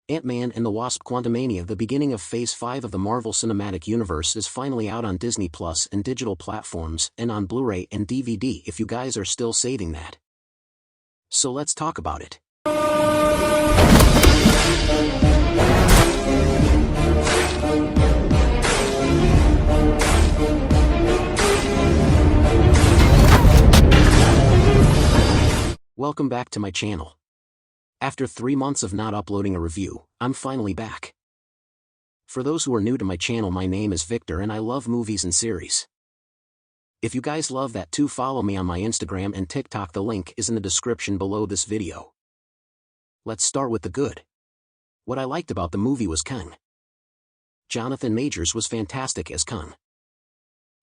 Ant-Man and the Wasp Quantumania. The beginning of Phase 5 of the Marvel Cinematic Universe is finally out on Disney Plus and digital platforms and on Blu-ray and DVD if you guys are still saving that. So let's talk about it. Welcome back to my channel. After 3 months of not uploading a review, I'm finally back. For those who are new to my channel, my name is Victor and I love movies and series. If you guys love that too, follow me on my Instagram and TikTok. The link is in the description below this video. Let's start with the good. What I liked about the movie was Kang. Jonathan Majors was fantastic as Kang.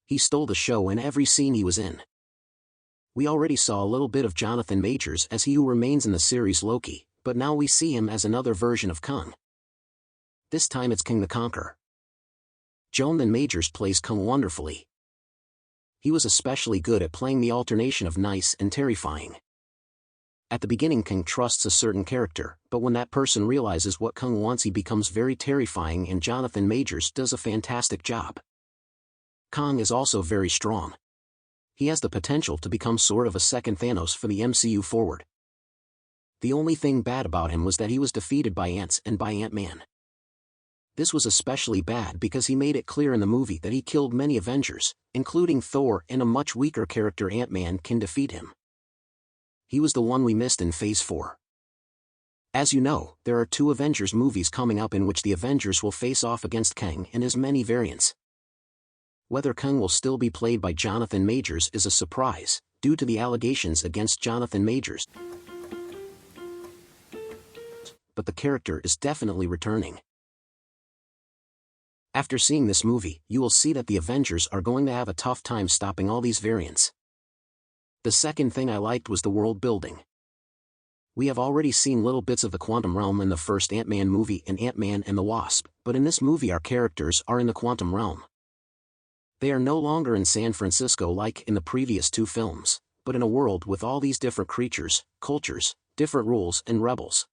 He stole the show in every scene he was in. We already saw a little bit of Jonathan Majors as he who remains in the series Loki, but now we see him as another version of Kang. This time it's Kang the Conqueror. Jonathan Majors plays Kang wonderfully. He was especially good at playing the alternation of nice and terrifying. At the beginning, Kang trusts a certain character, but when that person realizes what Kang wants, he becomes very terrifying, and Jonathan Majors does a fantastic job. Kang is also very strong. He has the potential to become sort of a second Thanos for the MCU forward. The only thing bad about him was that he was defeated by ants and by Ant-Man. This was especially bad because he made it clear in the movie that he killed many Avengers, including Thor, and a much weaker character Ant-Man can defeat him. He was the one we missed in Phase 4. As you know, there are 2 Avengers movies coming up in which the Avengers will face off against Kang and his many variants. Whether Kang will still be played by Jonathan Majors is a surprise, due to the allegations against Jonathan Majors. But the character is definitely returning. After seeing this movie, you will see that the Avengers are going to have a tough time stopping all these variants. The second thing I liked was the world building. We have already seen little bits of the quantum realm in the first Ant-Man movie and Ant-Man and the Wasp, but in this movie our characters are in the quantum realm. They are no longer in San Francisco like in the previous 2 films, but in a world with all these different creatures, cultures, different rules, and rebels.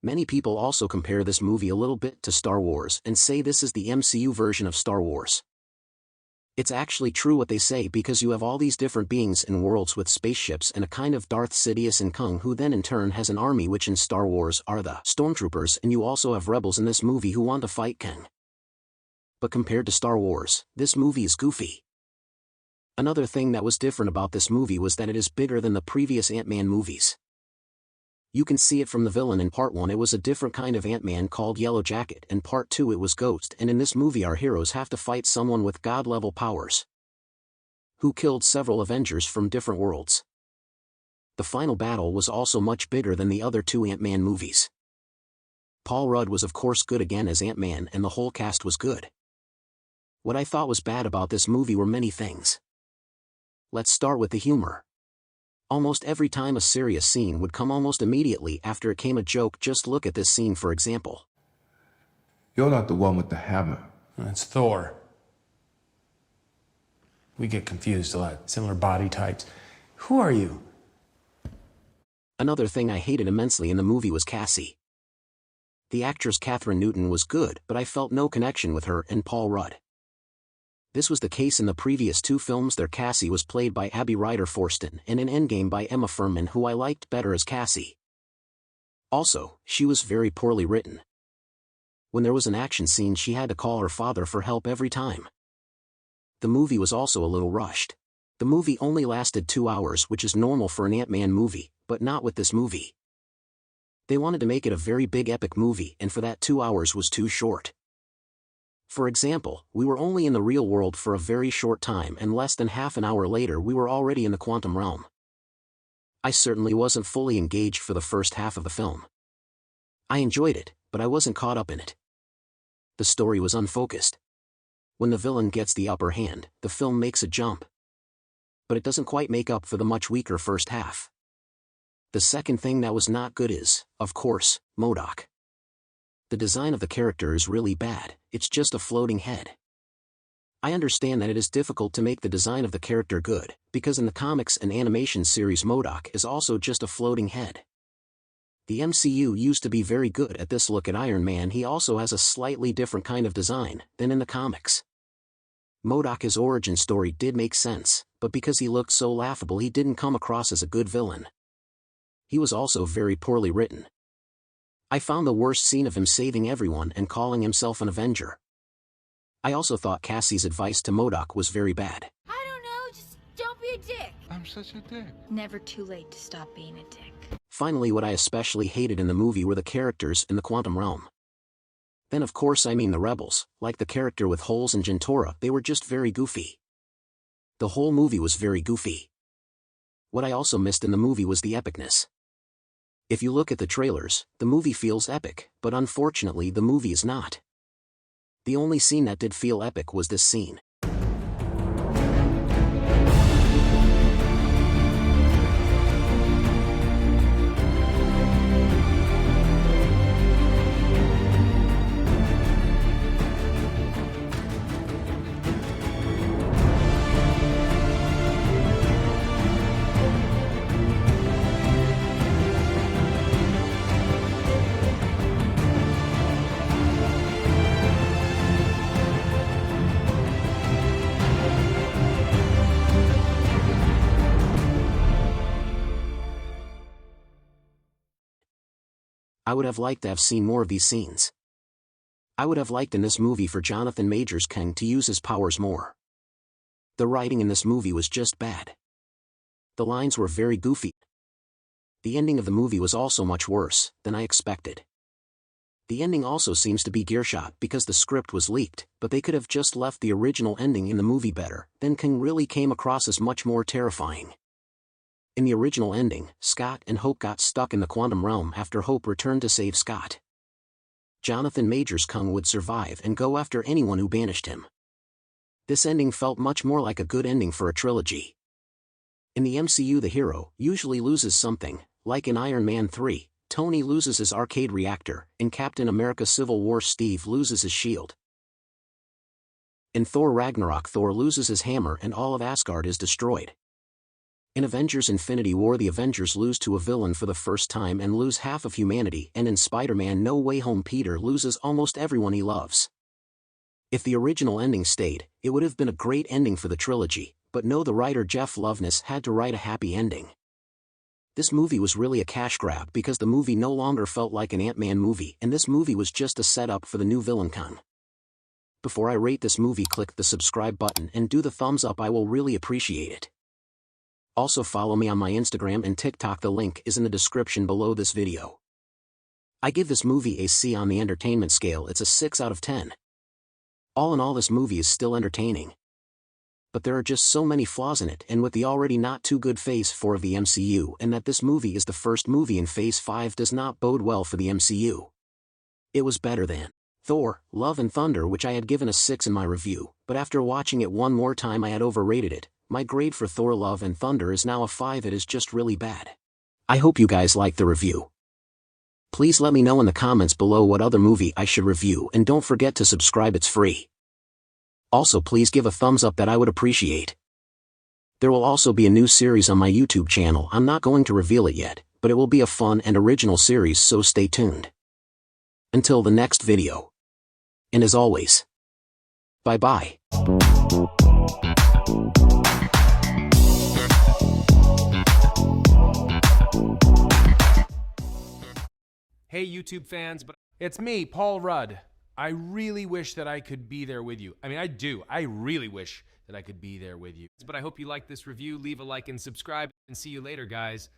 Many people also compare this movie a little bit to Star Wars and say this is the MCU version of Star Wars. It's actually true what they say, because you have all these different beings in worlds with spaceships and a kind of Darth Sidious and Kang, who then in turn has an army, which in Star Wars are the Stormtroopers, and you also have rebels in this movie who want to fight Kang. But compared to Star Wars, this movie is goofy. Another thing that was different about this movie was that it is bigger than the previous Ant-Man movies. You can see it from the villain. In Part 1 it was a different kind of Ant-Man called Yellow Jacket, and Part 2 it was Ghost, and in this movie our heroes have to fight someone with god-level powers, who killed several Avengers from different worlds. The final battle was also much bigger than the other 2 Ant-Man movies. Paul Rudd was of course good again as Ant-Man, and the whole cast was good. What I thought was bad about this movie were many things. Let's start with the humor. Almost every time a serious scene would come, almost immediately after it came a joke. Just look at this scene for example. You're not the one with the hammer. That's Thor. We get confused a lot. Similar body types. Who are you? Another thing I hated immensely in the movie was Cassie. The actress Catherine Newton was good, but I felt no connection with her and Paul Rudd. This was the case in the previous 2 films. Their Cassie was played by Abby Ryder Forston, and in Endgame by Emma Furman, who I liked better as Cassie. Also, she was very poorly written. When there was an action scene she had to call her father for help every time. The movie was also a little rushed. The movie only lasted 2 hours, which is normal for an Ant-Man movie, but not with this movie. They wanted to make it a very big epic movie, and for that 2 hours was too short. For example, we were only in the real world for a very short time, and less than half an hour later we were already in the quantum realm. I certainly wasn't fully engaged for the first half of the film. I enjoyed it, but I wasn't caught up in it. The story was unfocused. When the villain gets the upper hand, the film makes a jump. But it doesn't quite make up for the much weaker first half. The second thing that was not good is, of course, MODOK. The design of the character is really bad. It's just a floating head. I understand that it is difficult to make the design of the character good, because in the comics and animation series MODOK is also just a floating head. The MCU used to be very good at this. Look at Iron Man, he also has a slightly different kind of design than in the comics. MODOK's origin story did make sense, but because he looked so laughable he didn't come across as a good villain. He was also very poorly written. I found the worst scene of him saving everyone and calling himself an Avenger. I also thought Cassie's advice to MODOK was very bad. I don't know, just don't be a dick. I'm such a dick. Never too late to stop being a dick. Finally, what I especially hated in the movie were the characters in the quantum realm. Then of course I mean the rebels, like the character with holes in Gentora. They were just very goofy. The whole movie was very goofy. What I also missed in the movie was the epicness. If you look at the trailers, the movie feels epic, but unfortunately the movie is not. The only scene that did feel epic was this scene. I would have liked to have seen more of these scenes. I would have liked in this movie for Jonathan Majors King to use his powers more. The writing in this movie was just bad. The lines were very goofy. The ending of the movie was also much worse than I expected. The ending also seems to be gearshot because the script was leaked, but they could have just left the original ending in the movie better. Then King really came across as much more terrifying. In the original ending, Scott and Hope got stuck in the quantum realm after Hope returned to save Scott. Jonathan Majors King would survive and go after anyone who banished him. This ending felt much more like a good ending for a trilogy. In the MCU, the hero usually loses something, like in Iron Man 3, Tony loses his arcade reactor. In Captain America Civil War, Steve loses his shield. In Thor Ragnarok, Thor loses his hammer and all of Asgard is destroyed. In Avengers Infinity War, the Avengers lose to a villain for the first time and lose half of humanity, and in Spider-Man No Way Home, Peter loses almost everyone he loves. If the original ending stayed, it would have been a great ending for the trilogy, but no, the writer Jeff Loveness had to write a happy ending. This movie was really a cash grab because the movie no longer felt like an Ant-Man movie, and this movie was just a setup for the new villain Kang. Before I rate this movie, click the subscribe button and do the thumbs up, I will really appreciate it. Also follow me on my Instagram and TikTok, the link is in the description below this video. I give this movie a C on the entertainment scale, it's a 6 out of 10. All in all, this movie is still entertaining. But there are just so many flaws in it, and with the already not too good Phase 4 of the MCU, and that this movie is the first movie in Phase 5 does not bode well for the MCU. It was better than Thor, Love and Thunder, which I had given a 6 in my review, but after watching it one more time I had overrated it. My grade for Thor Love and Thunder is now a 5, it is just really bad. I hope you guys liked the review. Please let me know in the comments below what other movie I should review, and don't forget to subscribe, it's free. Also please give a thumbs up, that I would appreciate. There will also be a new series on my YouTube channel, I'm not going to reveal it yet, but it will be a fun and original series, so stay tuned. Until the next video. And as always, bye bye. Hey YouTube fans, but it's me, Paul Rudd. I really wish that I could be there with you. I mean, I do. I really wish that I could be there with you. But I hope you liked this review. Leave a like and subscribe, and see you later, guys.